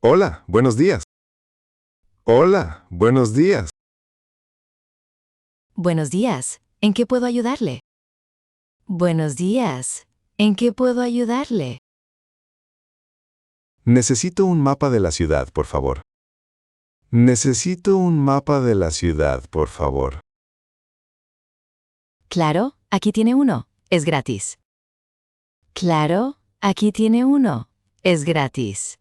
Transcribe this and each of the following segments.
Hola, buenos días. Hola, buenos días. Buenos días. ¿En qué puedo ayudarle? Buenos días. ¿En qué puedo ayudarle? Necesito un mapa de la ciudad, por favor. Necesito un mapa de la ciudad, por favor. Claro, aquí tiene uno. Es gratis. Claro, aquí tiene uno. Es gratis.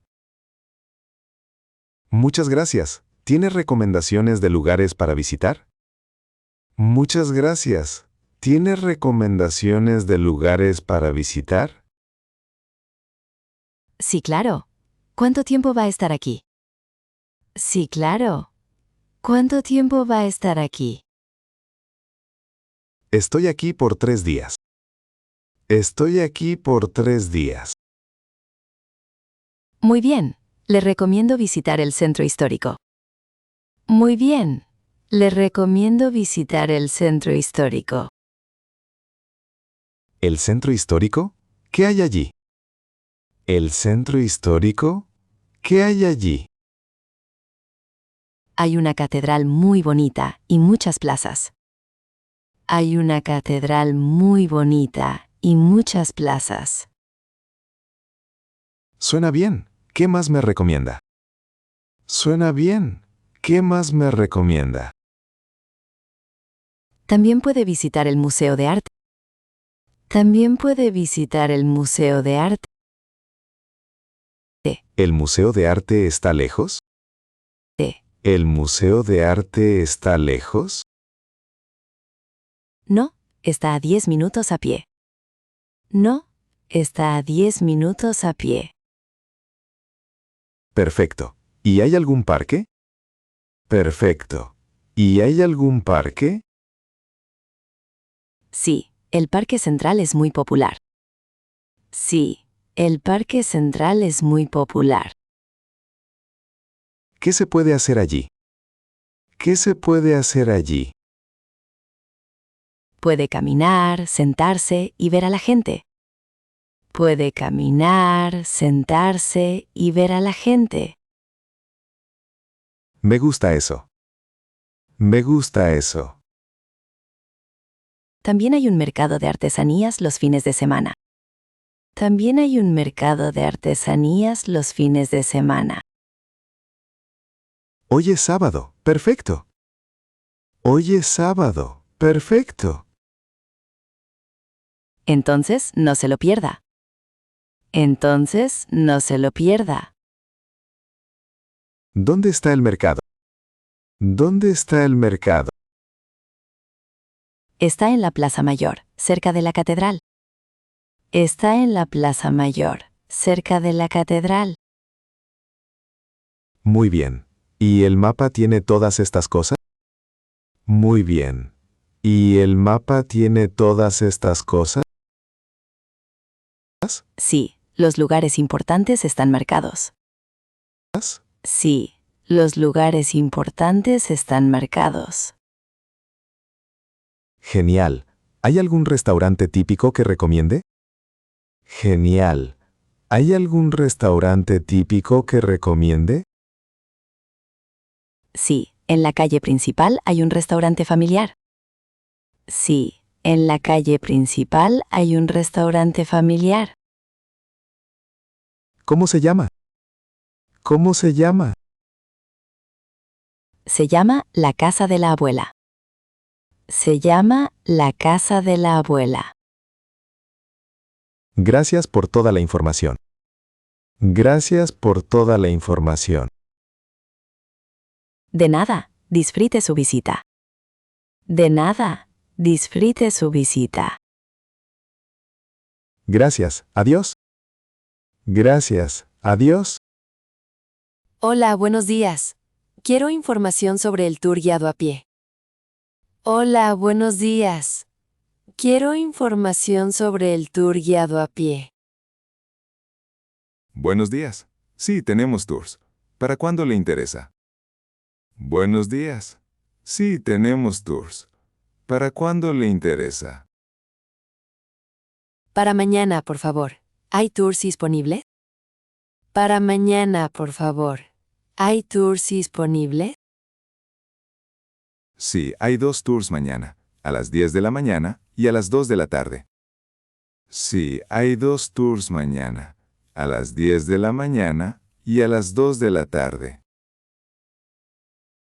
Muchas gracias. ¿Tiene recomendaciones de lugares para visitar? Muchas gracias. ¿Tiene recomendaciones de lugares para visitar? Sí, claro. ¿Cuánto tiempo va a estar aquí? Sí, claro. ¿Cuánto tiempo va a estar aquí? Estoy aquí por 3 días. Estoy aquí por 3 días. Muy bien. Le recomiendo visitar el centro histórico. Muy bien. Le recomiendo visitar el centro histórico. ¿El centro histórico? ¿Qué hay allí? ¿El centro histórico? ¿Qué hay allí? Hay una catedral muy bonita y muchas plazas. Hay una catedral muy bonita y muchas plazas. Suena bien. ¿Qué más me recomienda? Suena bien. ¿Qué más me recomienda? También puede visitar el Museo de Arte. También puede visitar el Museo de Arte. ¿El Museo de Arte está lejos? ¿El Museo de Arte está lejos? No, está a 10 minutos a pie. No, está a 10 minutos a pie. Perfecto. ¿Y hay algún parque? Perfecto. ¿Y hay algún parque? Sí, el Parque Central es muy popular. Sí, el Parque Central es muy popular. ¿Qué se puede hacer allí? ¿Qué se puede hacer allí? Puede caminar, sentarse y ver a la gente. Puede caminar, sentarse y ver a la gente. Me gusta eso. Me gusta eso. También hay un mercado de artesanías los fines de semana. También hay un mercado de artesanías los fines de semana. Hoy es sábado. Perfecto. Hoy es sábado. Perfecto. Entonces, no se lo pierda. Entonces, no se lo pierda. ¿Dónde está el mercado? ¿Dónde está el mercado? Está en la Plaza Mayor, cerca de la catedral. Está en la Plaza Mayor, cerca de la catedral. Muy bien. ¿Y el mapa tiene todas estas cosas? Muy bien. ¿Y el mapa tiene todas estas cosas? Sí, los lugares importantes están marcados. Sí, los lugares importantes están marcados. Genial. ¿Hay algún restaurante típico que recomiende? Genial. ¿Hay algún restaurante típico que recomiende? Sí, en la calle principal hay un restaurante familiar. Sí, en la calle principal hay un restaurante familiar. ¿Cómo se llama? ¿Cómo se llama? Se llama la casa de la abuela. Se llama la casa de la abuela. Gracias por toda la información. Gracias por toda la información. De nada, disfrute su visita. De nada, disfrute su visita. Gracias. Adiós. Gracias. Adiós. Hola, buenos días. Quiero información sobre el tour guiado a pie. Hola, buenos días. Quiero información sobre el tour guiado a pie. Buenos días. Sí, tenemos tours. ¿Para cuándo le interesa? Buenos días. Sí, tenemos tours. ¿Para cuándo le interesa? Para mañana, por favor. ¿Hay tours disponibles? Para mañana, por favor. ¿Hay tours disponibles? Sí, hay 2 tours mañana, a las 10 de la mañana y a las 2 de la tarde. Sí, hay 2 tours mañana, a las 10 de la mañana y a las 2 de la tarde.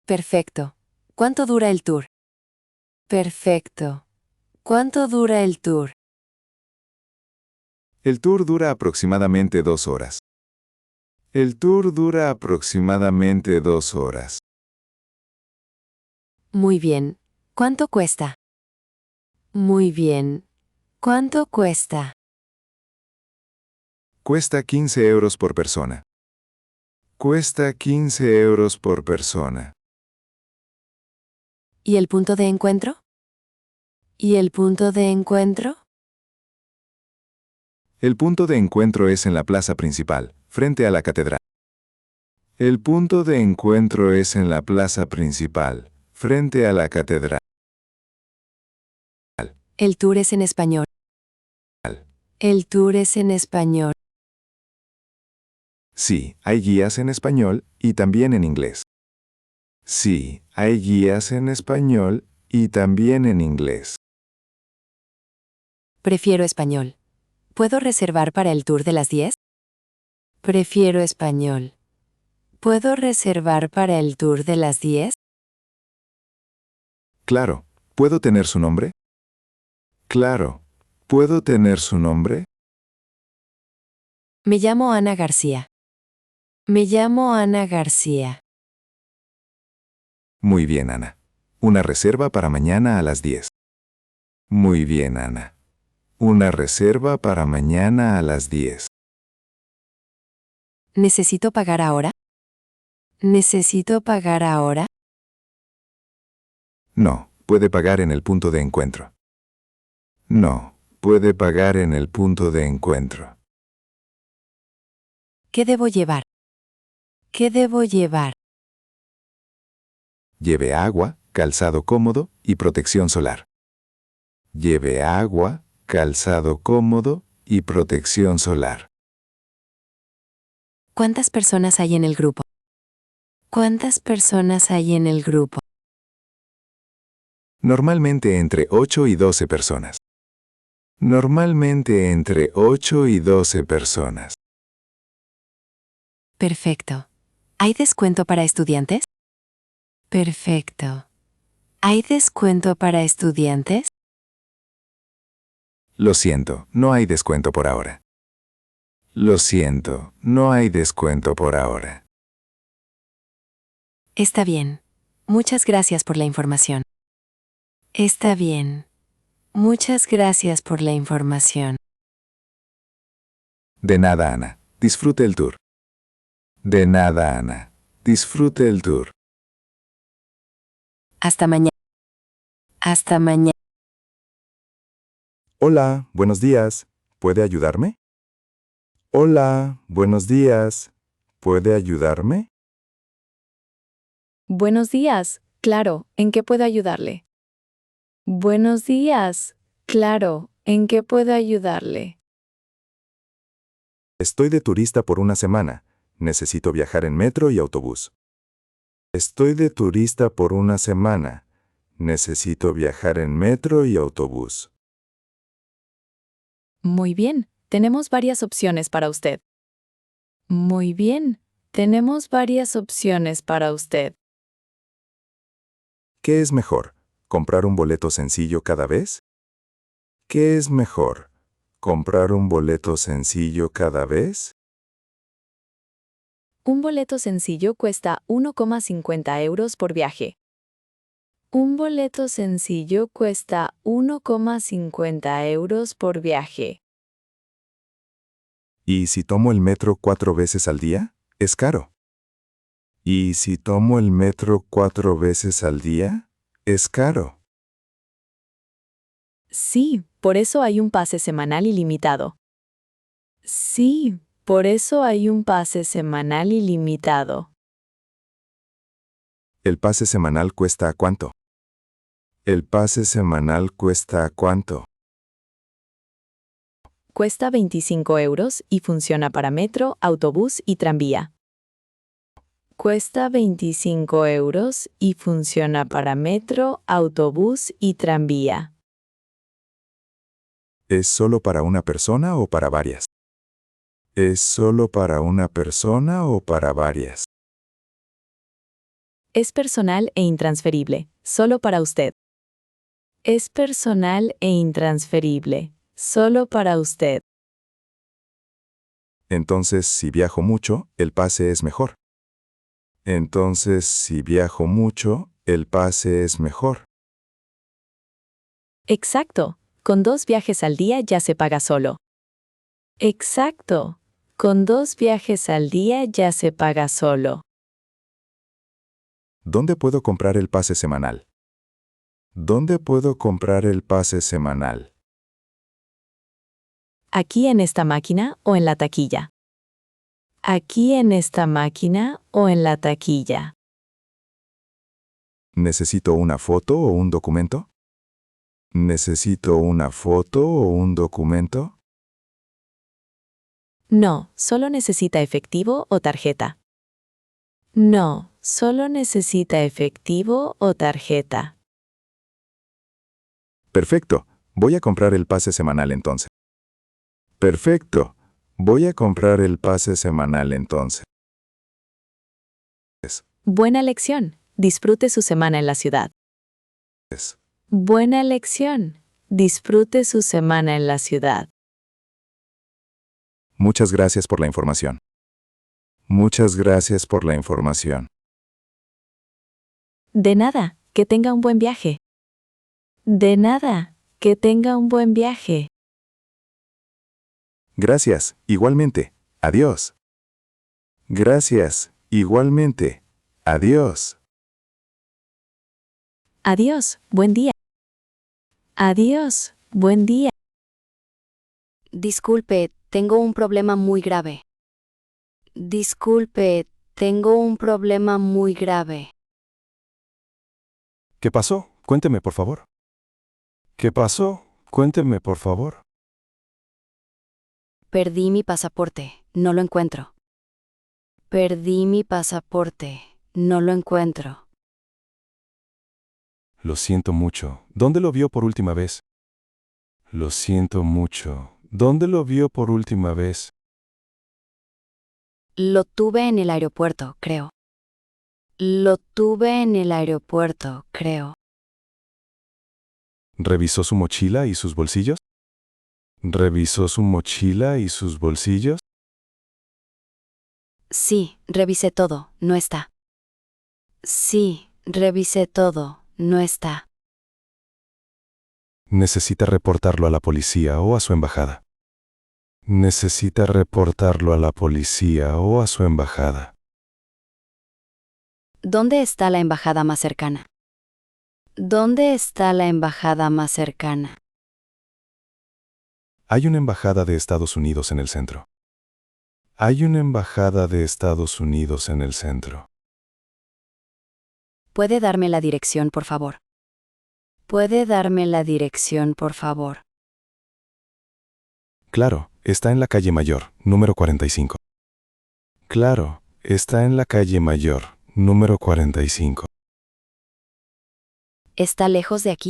Perfecto. ¿Cuánto dura el tour? Perfecto. ¿Cuánto dura el tour? El tour dura aproximadamente 2 horas. El tour dura aproximadamente 2 horas. Muy bien. ¿Cuánto cuesta? Muy bien. ¿Cuánto cuesta? Cuesta 15 euros por persona. Cuesta 15 euros por persona. ¿Y el punto de encuentro? ¿Y el punto de encuentro? El punto de encuentro es en la plaza principal, frente a la catedral. El punto de encuentro es en la plaza principal, frente a la catedral. El tour es en español. El tour es en español. Sí, hay guías en español y también en inglés. Sí, hay guías en español y también en inglés. Prefiero español. ¿Puedo reservar para el tour de las 10? Prefiero español. ¿Puedo reservar para el tour de las 10? Claro, ¿puedo tener su nombre? Claro, ¿puedo tener su nombre? Me llamo Ana García. Me llamo Ana García. Muy bien, Ana. Una reserva para mañana a las 10. Muy bien, Ana. Una reserva para mañana a las 10. ¿Necesito pagar ahora? ¿Necesito pagar ahora? No, puede pagar en el punto de encuentro. No, puede pagar en el punto de encuentro. ¿Qué debo llevar? ¿Qué debo llevar? Lleve agua, calzado cómodo y protección solar. Lleve agua, calzado cómodo y protección solar. ¿Cuántas personas hay en el grupo? ¿Cuántas personas hay en el grupo? Normalmente entre 8 y 12 personas. Normalmente entre 8 y 12 personas. Perfecto. ¿Hay descuento para estudiantes? Perfecto. ¿Hay descuento para estudiantes? Lo siento, no hay descuento por ahora. Lo siento, no hay descuento por ahora. Está bien. Muchas gracias por la información. Está bien. Muchas gracias por la información. De nada, Ana. Disfrute el tour. De nada, Ana. Disfrute el tour. Hasta mañana. Hasta mañana. Hola, buenos días. ¿Puede ayudarme? Hola, buenos días. ¿Puede ayudarme? Buenos días. Claro, ¿en qué puedo ayudarle? Buenos días. Claro, ¿en qué puedo ayudarle? Estoy de turista por una semana. Necesito viajar en metro y autobús. Estoy de turista por una semana. Necesito viajar en metro y autobús. Muy bien, tenemos varias opciones para usted. Muy bien, tenemos varias opciones para usted. ¿Qué es mejor? ¿Comprar un boleto sencillo cada vez? ¿Qué es mejor? ¿Comprar un boleto sencillo cada vez? Un boleto sencillo cuesta 1,50 euros por viaje. Un boleto sencillo cuesta 1,50 euros por viaje. ¿Y si tomo el metro 4 veces al día? Es caro. ¿Y si tomo el metro 4 veces al día? Es caro. Sí, por eso hay un pase semanal ilimitado. Sí, por eso hay un pase semanal ilimitado. ¿El pase semanal cuesta cuánto? ¿El pase semanal cuesta cuánto? Cuesta 25 euros y funciona para metro, autobús y tranvía. Cuesta 25 euros y funciona para metro, autobús y tranvía. ¿Es solo para una persona o para varias? ¿Es solo para una persona o para varias? Es personal e intransferible, solo para usted. Es personal e intransferible, solo para usted. Entonces, si viajo mucho, el pase es mejor. Entonces, si viajo mucho, el pase es mejor. Exacto. Con 2 viajes al día ya se paga solo. Exacto. Con 2 viajes al día ya se paga solo. ¿Dónde puedo comprar el pase semanal? ¿Dónde puedo comprar el pase semanal? Aquí en esta máquina o en la taquilla. Aquí en esta máquina o en la taquilla. ¿Necesito una foto o un documento? ¿Necesito una foto o un documento? No, solo necesita efectivo o tarjeta. No, solo necesita efectivo o tarjeta. Perfecto. Voy a comprar el pase semanal entonces. Perfecto. Voy a comprar el pase semanal entonces. Buena lección. Disfrute su semana en la ciudad. Buena lección. Disfrute su semana en la ciudad. Muchas gracias por la información. Muchas gracias por la información. De nada, que tenga un buen viaje. De nada, que tenga un buen viaje. Gracias, igualmente. Adiós. Gracias, igualmente. Adiós. Adiós, buen día. Adiós, buen día. Disculpe, tengo un problema muy grave. Disculpe, tengo un problema muy grave. ¿Qué pasó? Cuénteme, por favor. ¿Qué pasó? Cuénteme, por favor. Perdí mi pasaporte, no lo encuentro. Perdí mi pasaporte, no lo encuentro. Lo siento mucho. ¿Dónde lo vio por última vez? Lo siento mucho. ¿Dónde lo vio por última vez? Lo tuve en el aeropuerto, creo. Lo tuve en el aeropuerto, creo. ¿Revisó su mochila y sus bolsillos? ¿Revisó su mochila y sus bolsillos? Sí, revisé todo, no está. Sí, revisé todo, no está. Necesita reportarlo a la policía o a su embajada. Necesita reportarlo a la policía o a su embajada. ¿Dónde está la embajada más cercana? ¿Dónde está la embajada más cercana? Hay una embajada de Estados Unidos en el centro. Hay una embajada de Estados Unidos en el centro. ¿Puede darme la dirección, por favor? ¿Puede darme la dirección, por favor? Claro, está en la calle Mayor, número 45. Claro, está en la calle Mayor, número 45. ¿Está lejos de aquí?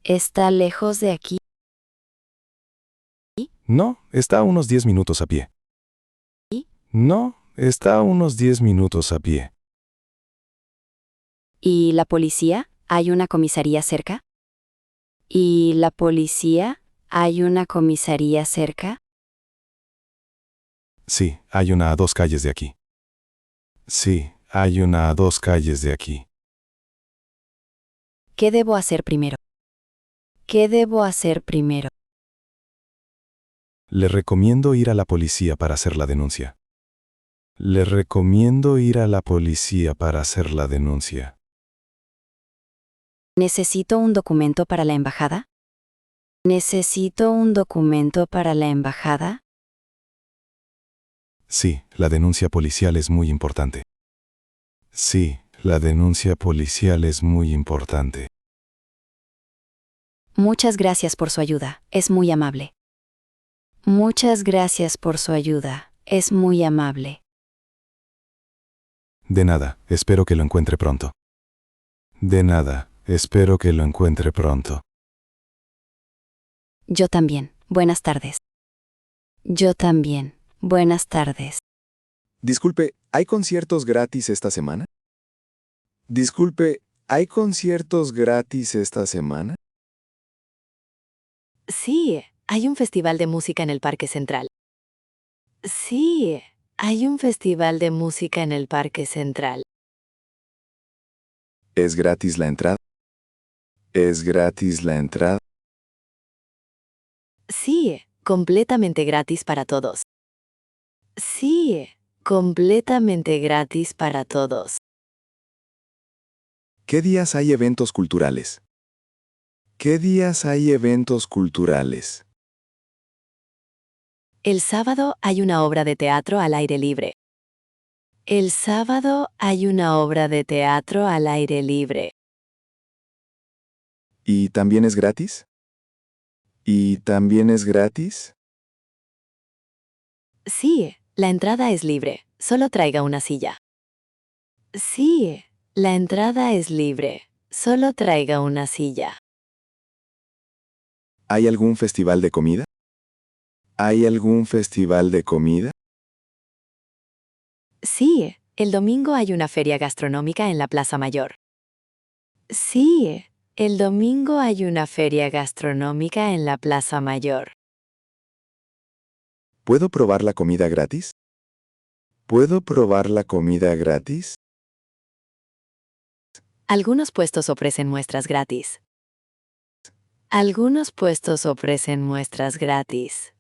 ¿Está lejos de aquí? No, está a unos 10 minutos a pie. No, está a unos 10 minutos a pie. ¿Y la policía? ¿Hay una comisaría cerca? ¿Y la policía? ¿Hay una comisaría cerca? Sí, hay una a 2 calles de aquí. Sí, hay una a 2 calles de aquí. ¿Qué debo hacer primero? ¿Qué debo hacer primero? Le recomiendo ir a la policía para hacer la denuncia. Le recomiendo ir a la policía para hacer la denuncia. ¿Necesito un documento para la embajada? ¿Necesito un documento para la embajada? Sí, la denuncia policial es muy importante. Sí, la denuncia policial es muy importante. Muchas gracias por su ayuda, es muy amable. Muchas gracias por su ayuda. Es muy amable. De nada, espero que lo encuentre pronto. De nada, espero que lo encuentre pronto. Yo también. Buenas tardes. Yo también. Buenas tardes. Disculpe, ¿hay conciertos gratis esta semana? Disculpe, ¿hay conciertos gratis esta semana? Sí, hay un festival de música en el Parque Central. Sí, hay un festival de música en el Parque Central. ¿Es gratis la entrada? ¿Es gratis la entrada? Sí, completamente gratis para todos. Sí, completamente gratis para todos. ¿Qué días hay eventos culturales? ¿Qué días hay eventos culturales? El sábado hay una obra de teatro al aire libre. El sábado hay una obra de teatro al aire libre. ¿Y también es gratis? ¿Y también es gratis? Sí, la entrada es libre. Solo traiga una silla. Sí, la entrada es libre. Solo traiga una silla. ¿Hay algún festival de comida? ¿Hay algún festival de comida? Sí, el domingo hay una feria gastronómica en la Plaza Mayor. Sí, el domingo hay una feria gastronómica en la Plaza Mayor. ¿Puedo probar la comida gratis? ¿Puedo probar la comida gratis? Algunos puestos ofrecen muestras gratis. Algunos puestos ofrecen muestras gratis.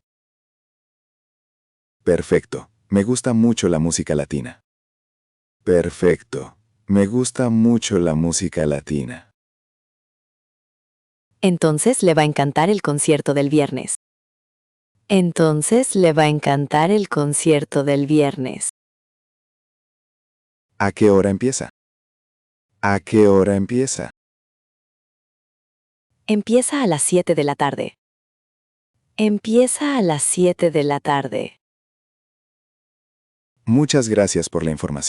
Perfecto. Me gusta mucho la música latina. Perfecto. Me gusta mucho la música latina. Entonces le va a encantar el concierto del viernes. Entonces le va a encantar el concierto del viernes. ¿A qué hora empieza? ¿A qué hora empieza? Empieza a las 7 de la tarde. Empieza a las 7 de la tarde. Muchas gracias por la información.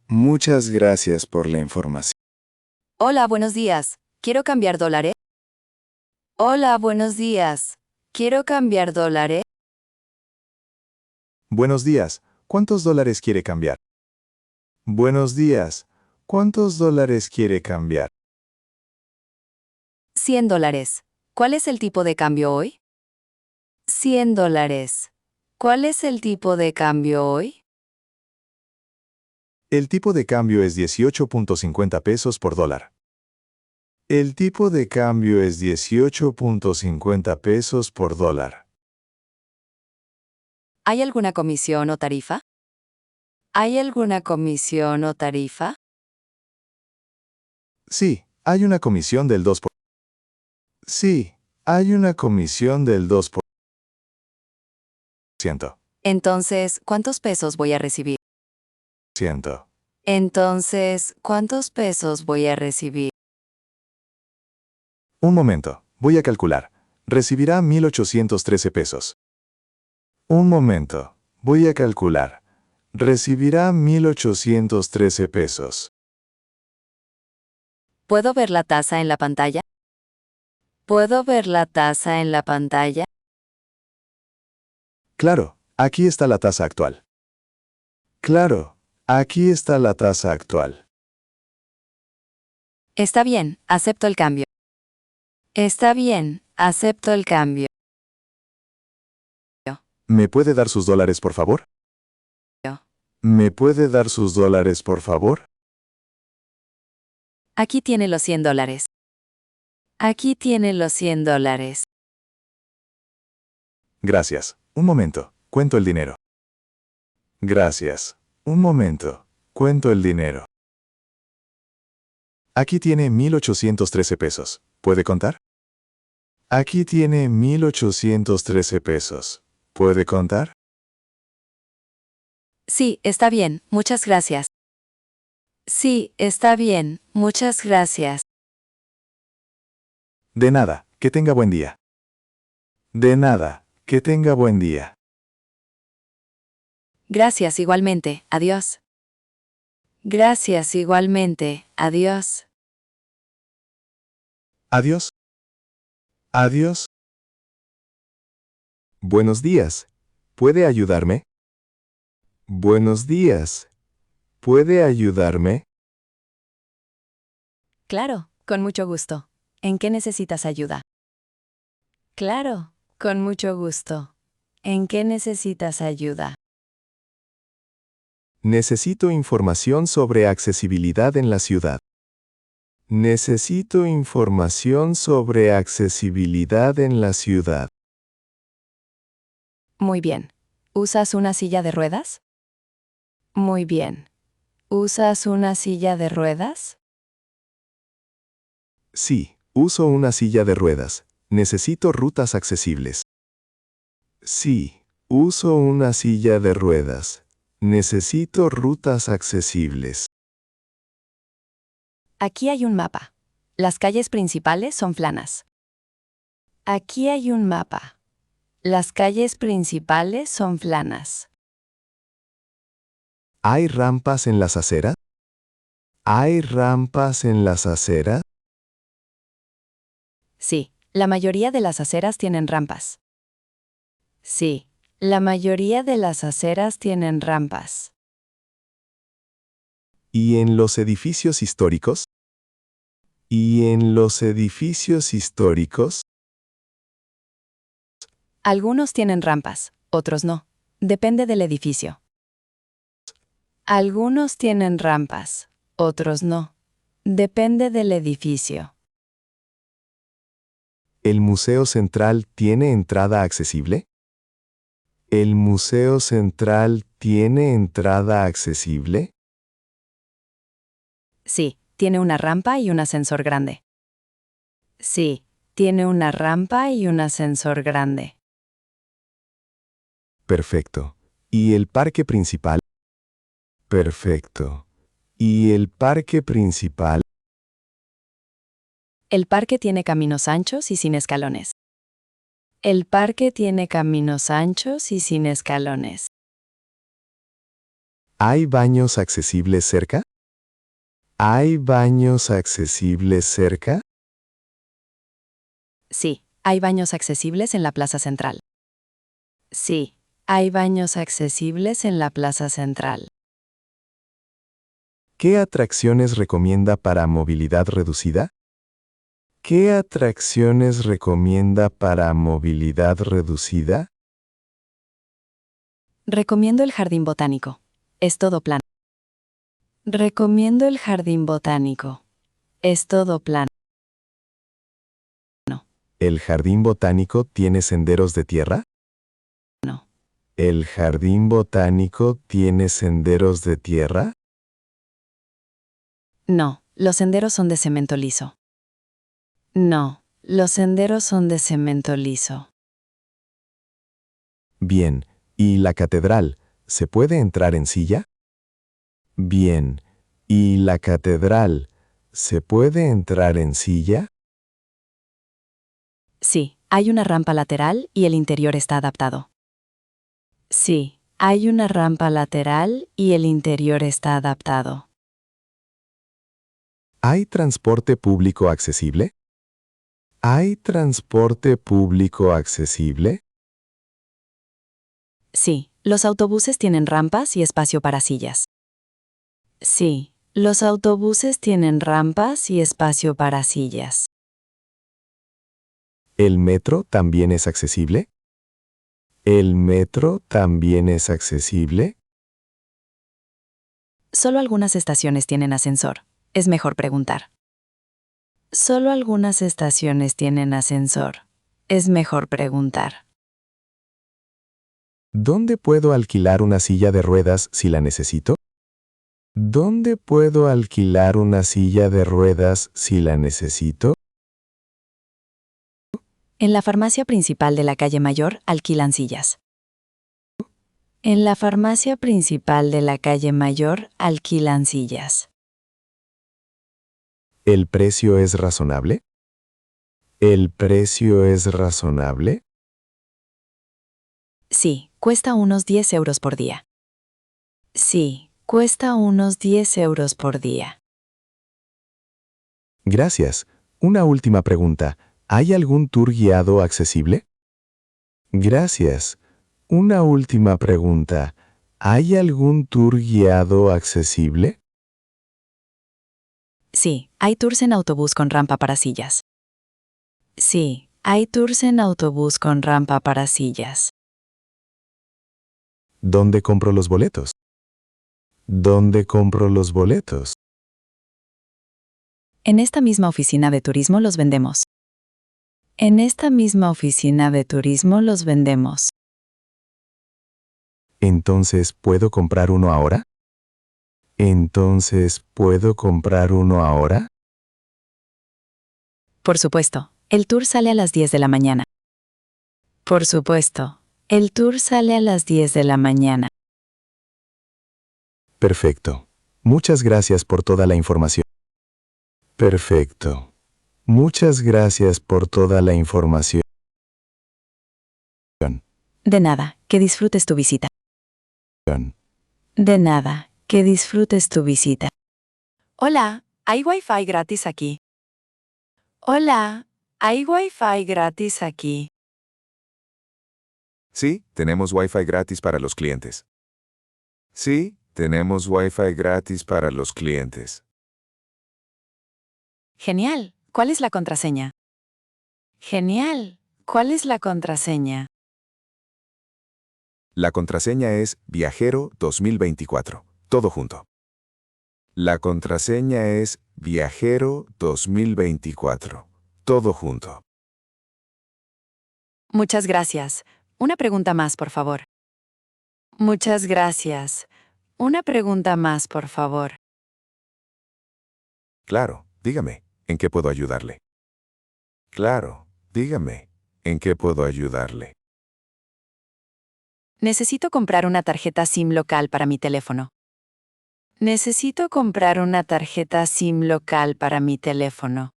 Muchas gracias por la información. Hola, buenos días. ¿Quiero cambiar dólares? Hola, buenos días. ¿Quiero cambiar dólares? Buenos días. ¿Cuántos dólares quiere cambiar? Buenos días. ¿Cuántos dólares quiere cambiar? $100. ¿Cuál es el tipo de cambio hoy? $100. ¿Cuál es el tipo de cambio hoy? El tipo de cambio es 18.50 pesos por dólar. El tipo de cambio es 18.50 pesos por dólar. ¿Hay alguna comisión o tarifa? ¿Hay alguna comisión o tarifa? Sí, hay una comisión del 2%. Sí, hay una comisión del 2%. Entonces, ¿cuántos pesos voy a recibir? Entonces, ¿cuántos pesos voy a recibir? Un momento, voy a calcular. Recibirá 1.813 pesos. Un momento, voy a calcular. Recibirá 1.813 pesos. ¿Puedo ver la tasa en la pantalla? ¿Puedo ver la tasa en la pantalla? Claro, aquí está la tasa actual. Claro, aquí está la tasa actual. Está bien, acepto el cambio. Está bien, acepto el cambio. ¿Me puede dar sus dólares, por favor? ¿Me puede dar sus dólares, por favor? Aquí tiene los $100. Aquí tiene los $100. Gracias. Un momento, cuento el dinero. Gracias. Un momento, cuento el dinero. Aquí tiene 1.813 pesos. ¿Puede contar? Aquí tiene 1.813 pesos. ¿Puede contar? Sí, está bien, muchas gracias. Sí, está bien, muchas gracias. De nada, que tenga buen día. De nada, que Que tenga buen día. Gracias igualmente. Adiós. Gracias igualmente. Adiós. Adiós. Adiós. Buenos días. ¿Puede ayudarme? Buenos días. ¿Puede ayudarme? Claro, con mucho gusto. ¿En qué necesitas ayuda? Claro, con mucho gusto. ¿En qué necesitas ayuda? Necesito información sobre accesibilidad en la ciudad. Necesito información sobre accesibilidad en la ciudad. Muy bien. ¿Usas una silla de ruedas? Muy bien. ¿Usas una silla de ruedas? Sí, uso una silla de ruedas. Necesito rutas accesibles. Sí, uso una silla de ruedas. Necesito rutas accesibles. Aquí hay un mapa. Las calles principales son planas. Aquí hay un mapa. Las calles principales son planas. ¿Hay rampas en las aceras? ¿Hay rampas en las aceras? Sí, la mayoría de las aceras tienen rampas. Sí, la mayoría de las aceras tienen rampas. ¿Y en los edificios históricos? ¿Y en los edificios históricos? Algunos tienen rampas, otros no. Depende del edificio. Algunos tienen rampas, otros no. Depende del edificio. ¿El Museo Central tiene entrada accesible? ¿El Museo Central tiene entrada accesible? Sí, tiene una rampa y un ascensor grande. Sí, tiene una rampa y un ascensor grande. Perfecto. ¿Y el parque principal? Perfecto. ¿Y el parque principal? El parque tiene caminos anchos y sin escalones. El parque tiene caminos anchos y sin escalones. ¿Hay baños accesibles cerca? ¿Hay baños accesibles cerca? Sí, hay baños accesibles en la plaza central. Sí, hay baños accesibles en la plaza central. ¿Qué atracciones recomienda para movilidad reducida? ¿Qué atracciones recomienda para movilidad reducida? Recomiendo el jardín botánico. Es todo plano. Recomiendo el jardín botánico. Es todo plano. ¿El jardín botánico tiene senderos de tierra? No. ¿El jardín botánico tiene senderos de tierra? No, los senderos son de cemento liso. No, los senderos son de cemento liso. Bien, ¿y la catedral? ¿Se puede entrar en silla? Bien, ¿y la catedral? ¿Se puede entrar en silla? Sí, hay una rampa lateral y el interior está adaptado. Sí, hay una rampa lateral y el interior está adaptado. ¿Hay transporte público accesible? ¿Hay transporte público accesible? Sí, los autobuses tienen rampas y espacio para sillas. Sí, los autobuses tienen rampas y espacio para sillas. ¿El metro también es accesible? ¿El metro también es accesible? Solo algunas estaciones tienen ascensor. Es mejor preguntar. Solo algunas estaciones tienen ascensor. Es mejor preguntar. ¿Dónde puedo alquilar una silla de ruedas si la necesito? ¿Dónde puedo alquilar una silla de ruedas si la necesito? En la farmacia principal de la calle Mayor alquilan sillas. En la farmacia principal de la calle Mayor alquilan sillas. ¿El precio es razonable? ¿El precio es razonable? Sí, cuesta unos 10 euros por día. Sí, cuesta unos 10 euros por día. Gracias. Una última pregunta. ¿Hay algún tour guiado accesible? Gracias. Una última pregunta. ¿Hay algún tour guiado accesible? Sí, hay tours en autobús con rampa para sillas. Sí, hay tours en autobús con rampa para sillas. ¿Dónde compro los boletos? ¿Dónde compro los boletos? En esta misma oficina de turismo los vendemos. En esta misma oficina de turismo los vendemos. Entonces, ¿puedo comprar uno ahora? Entonces, ¿puedo comprar uno ahora? Por supuesto, el tour sale a las 10 de la mañana. Por supuesto, el tour sale a las 10 de la mañana. Perfecto. Muchas gracias por toda la información. Perfecto. Muchas gracias por toda la información. De nada, que disfrutes tu visita. De nada, que disfrutes tu visita. Hola, ¿hay Wi-Fi gratis aquí? Hola, ¿hay Wi-Fi gratis aquí? Sí, tenemos Wi-Fi gratis para los clientes. Sí, tenemos Wi-Fi gratis para los clientes. Genial. ¿Cuál es la contraseña? Genial. ¿Cuál es la contraseña? La contraseña es Viajero 2024. Todo junto. La contraseña es Viajero 2024. Todo junto. Muchas gracias. Una pregunta más, por favor. Muchas gracias. Una pregunta más, por favor. Claro, dígame, ¿en qué puedo ayudarle? Claro, dígame, ¿en qué puedo ayudarle? Necesito comprar una tarjeta SIM local para mi teléfono. Necesito comprar una tarjeta SIM local para mi teléfono.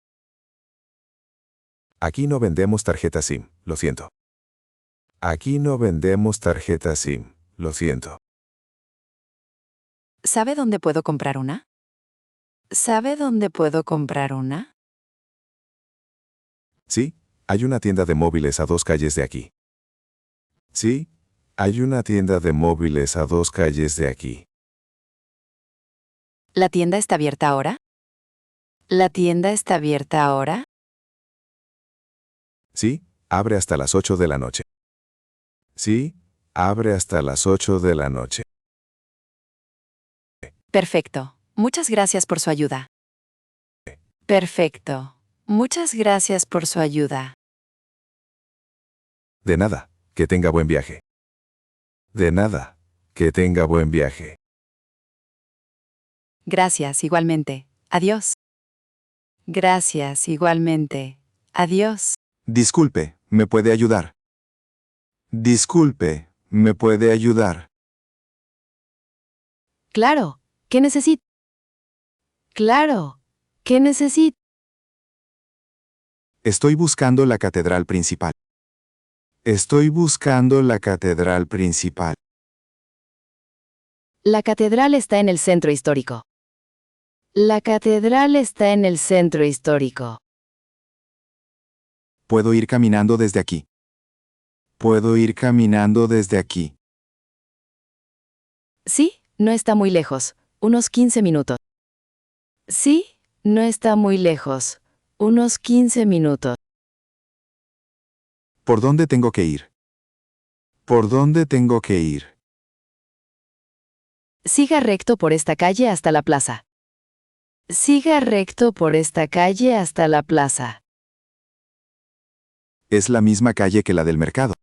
Aquí no vendemos tarjeta SIM, lo siento. Aquí no vendemos tarjeta SIM, lo siento. ¿Sabe dónde puedo comprar una? ¿Sabe dónde puedo comprar una? Sí, hay una tienda de móviles a 2 calles de aquí. Sí, hay una tienda de móviles a 2 calles de aquí. ¿La tienda está abierta ahora? ¿La tienda está abierta ahora? Sí, abre hasta las 8 de la noche. Sí, abre hasta las 8 de la noche. Perfecto. Muchas gracias por su ayuda. Perfecto. Muchas gracias por su ayuda. De nada, que tenga buen viaje. De nada, que tenga buen viaje. Gracias, igualmente. Adiós. Gracias, igualmente. Adiós. Disculpe, ¿me puede ayudar? Disculpe, ¿me puede ayudar? Claro. ¿Qué necesito? Claro. ¿Qué necesito? Estoy buscando la catedral principal. Estoy buscando la catedral principal. La catedral está en el centro histórico. La catedral está en el centro histórico. Puedo ir caminando desde aquí. Puedo ir caminando desde aquí. Sí, no está muy lejos. Unos 15 minutos. Sí, no está muy lejos. Unos 15 minutos. ¿Por dónde tengo que ir? ¿Por dónde tengo que ir? Siga recto por esta calle hasta la plaza. Siga recto por esta calle hasta la plaza. Es la misma calle que la del mercado.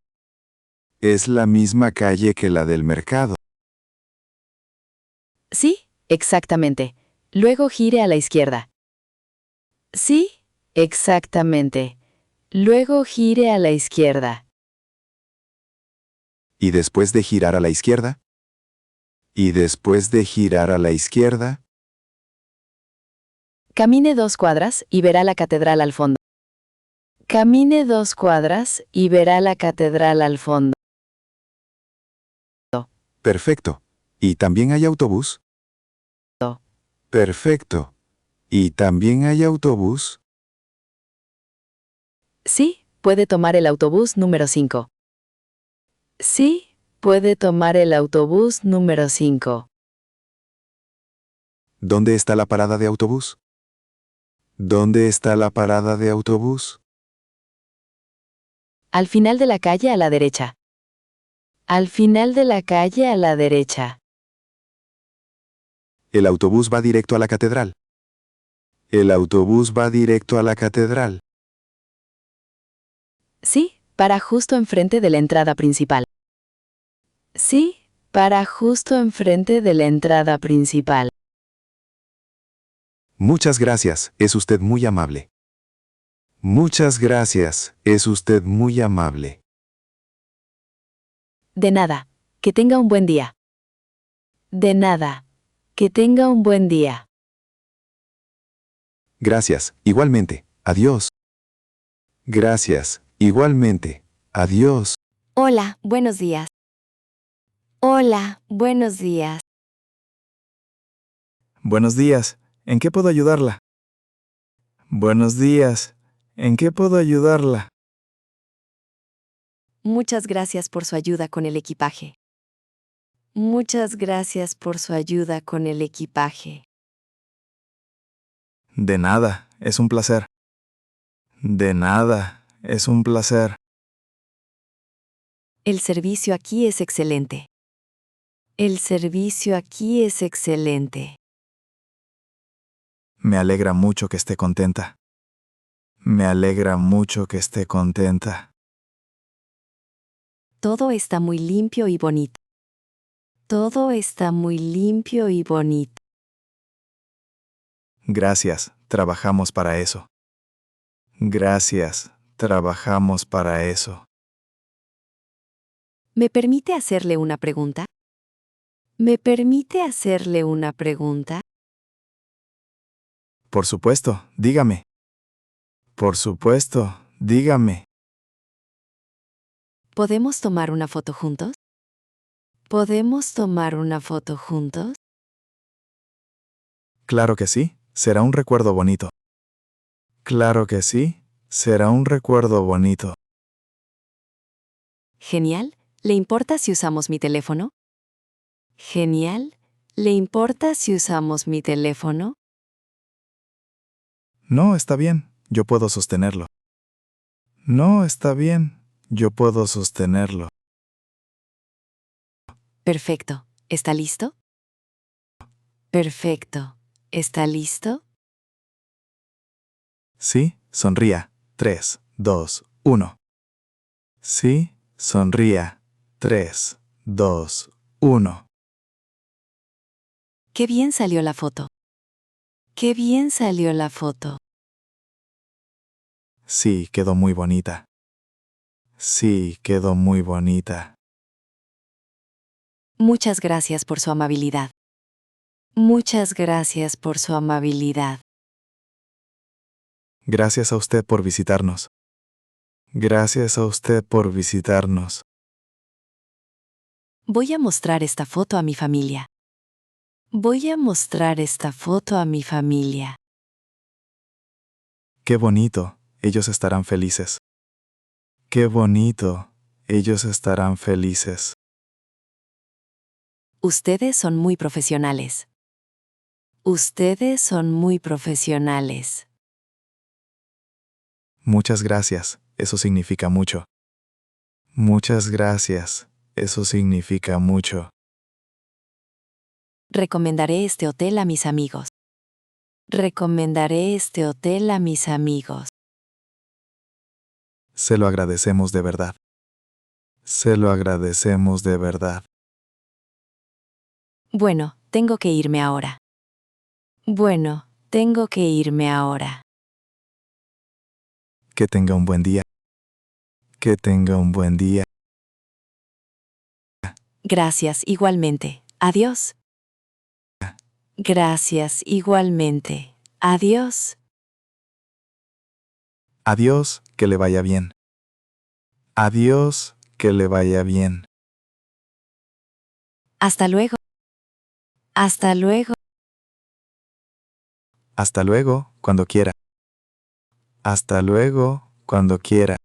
Es la misma calle que la del mercado. Sí, exactamente. Luego gire a la izquierda. Sí, exactamente. Luego gire a la izquierda. ¿Y después de girar a la izquierda? ¿Y después de girar a la izquierda? Camine 2 cuadras y verá la catedral al fondo. Camine 2 cuadras y verá la catedral al fondo. Perfecto. ¿Y también hay autobús? No. Perfecto. ¿Y también hay autobús? Sí, puede tomar el autobús número 5. Sí, puede tomar el autobús número 5. ¿Dónde está la parada de autobús? ¿Dónde está la parada de autobús? Al final de la calle a la derecha. Al final de la calle a la derecha. El autobús va directo a la catedral. El autobús va directo a la catedral. Sí, para justo enfrente de la entrada principal. Sí, para justo enfrente de la entrada principal. Muchas gracias, es usted muy amable. Muchas gracias, es usted muy amable. De nada. Que tenga un buen día. De nada. Que tenga un buen día. Gracias, igualmente. Adiós. Gracias, igualmente. Adiós. Hola, buenos días. Hola, buenos días. Buenos días. ¿En qué puedo ayudarla? Buenos días. ¿En qué puedo ayudarla? Muchas gracias por su ayuda con el equipaje. Muchas gracias por su ayuda con el equipaje. De nada, es un placer. De nada, es un placer. El servicio aquí es excelente. El servicio aquí es excelente. Me alegra mucho que esté contenta. Me alegra mucho que esté contenta. Todo está muy limpio y bonito. Todo está muy limpio y bonito. Gracias, trabajamos para eso. Gracias, trabajamos para eso. ¿Me permite hacerle una pregunta? ¿Me permite hacerle una pregunta? Por supuesto, dígame. Por supuesto, dígame. ¿Podemos tomar una foto juntos? ¿Podemos tomar una foto juntos? Claro que sí, será un recuerdo bonito. Claro que sí, será un recuerdo bonito. Genial. ¿Le importa si usamos mi teléfono? Genial. ¿Le importa si usamos mi teléfono? No, está bien, yo puedo sostenerlo. No, está bien, yo puedo sostenerlo. Perfecto. ¿Está listo? Perfecto. ¿Está listo? Sí, sonría. 3, 2, 1. Sí, sonría. 3, 2, 1. Qué bien salió la foto. Qué bien salió la foto. Sí, quedó muy bonita. Sí, quedó muy bonita. Muchas gracias por su amabilidad. Muchas gracias por su amabilidad. Gracias a usted por visitarnos. Gracias a usted por visitarnos. Voy a mostrar esta foto a mi familia. Voy a mostrar esta foto a mi familia. Qué bonito, ellos estarán felices. Qué bonito, ellos estarán felices. Ustedes son muy profesionales. Ustedes son muy profesionales. Muchas gracias, eso significa mucho. Muchas gracias, eso significa mucho. Recomendaré este hotel a mis amigos. Recomendaré este hotel a mis amigos. Se lo agradecemos de verdad. Se lo agradecemos de verdad. Bueno, tengo que irme ahora. Bueno, tengo que irme ahora. Que tenga un buen día. Que tenga un buen día. Gracias, igualmente. Adiós. Gracias, igualmente. Adiós. Adiós, que le vaya bien. Adiós, que le vaya bien. Hasta luego. Hasta luego. Hasta luego, cuando quiera. Hasta luego, cuando quiera.